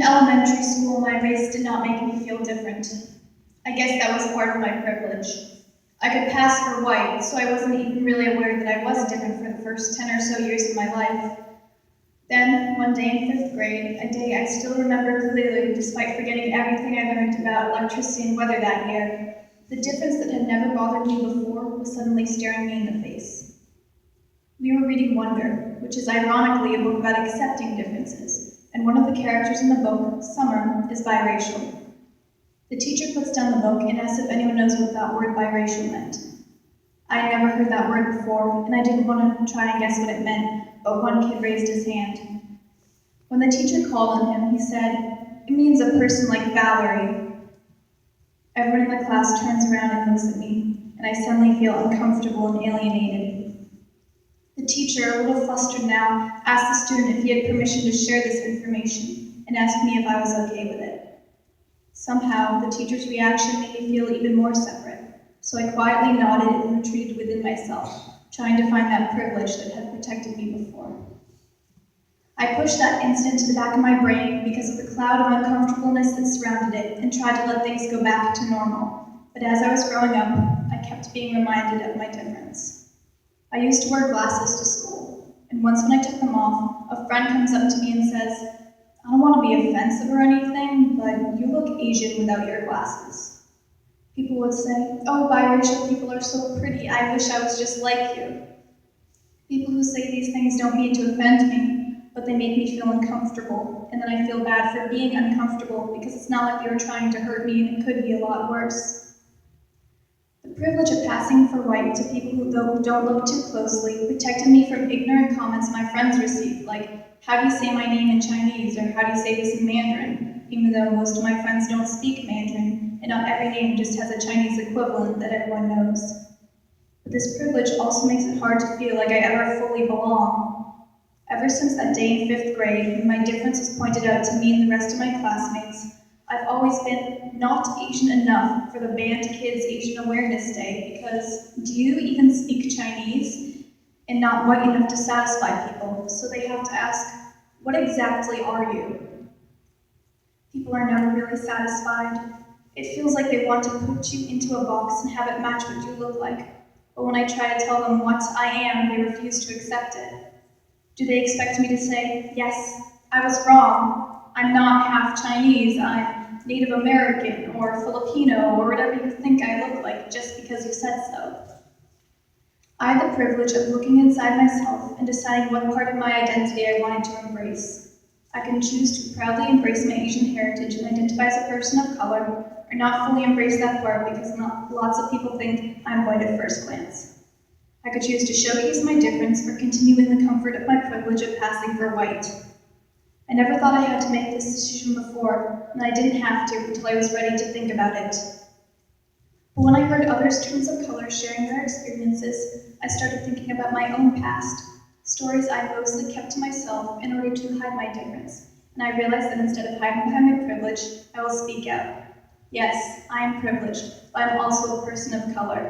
elementary school, my race did not make me feel different. I guess that was part of my privilege. I could pass for white, so I wasn't even really aware that I was different for the first 10 or so years of my life. Then, one day in 5th grade, a day I still remember clearly despite forgetting everything I learned about electricity and weather that year, the difference that had never bothered me before was suddenly staring me in the face. We were reading Wonder, which is ironically a book about accepting differences, and one of the characters in the book, Summer, is biracial. The teacher puts down the book and asks if anyone knows what that word biracial meant. I had never heard that word before, and I didn't want to try and guess what it meant, but one kid raised his hand. When the teacher called on him, he said, "It means a person like Valerie." Everyone in the class turns around and looks at me, and I suddenly feel uncomfortable and alienated. The teacher, a little flustered now, asked the student if he had permission to share this information, and asked me if I was okay with it. Somehow, the teacher's reaction made me feel even more separate, so I quietly nodded and retreated within myself, trying to find that privilege that had protected me before. I pushed that incident to the back of my brain because of the cloud of uncomfortableness that surrounded it and tried to let things go back to normal. But as I was growing up, I kept being reminded of my difference. I used to wear glasses to school, and once when I took them off, a friend comes up to me and says, "I don't want to be offensive or anything, but you look Asian without your glasses." People would say, "Oh, biracial people are so pretty, I wish I was just like you." People who say these things don't mean to offend me, but they make me feel uncomfortable, and then I feel bad for being uncomfortable because it's not like they were trying to hurt me and it could be a lot worse. The privilege of passing for white to people who don't look too closely protected me from ignorant comments my friends received, like, "How do you say my name in Chinese?" or "How do you say this in Mandarin?" even though most of my friends don't speak Mandarin, and not every name just has a Chinese equivalent that everyone knows. But this privilege also makes it hard to feel like I ever fully belong. Ever since that day in 5th grade, when my difference was pointed out to me and the rest of my classmates, I've always been not Asian enough for the banned Kids Asian Awareness Day because do you even speak Chinese? And not white enough to satisfy people, so they have to ask, what exactly are you? People are never really satisfied. It feels like they want to put you into a box and have it match what you look like. But when I try to tell them what I am, they refuse to accept it. Do they expect me to say, "Yes, I was wrong. I'm not half Chinese, I'm Native American or Filipino or whatever you think I look like just because you said so"? I had the privilege of looking inside myself and deciding what part of my identity I wanted to embrace. I can choose to proudly embrace my Asian heritage and identify as a person of color, or not fully embrace that part because lots of people think I'm white at first glance. I could choose to showcase my difference or continue in the comfort of my privilege of passing for white. I never thought I had to make this decision before, and I didn't have to until I was ready to think about it. But when I heard other students of color sharing their experiences, I started thinking about my own past, stories I mostly kept to myself in order to hide my difference, and I realized that instead of hiding behind my privilege, I will speak out. Yes, I am privileged, but I'm also a person of color.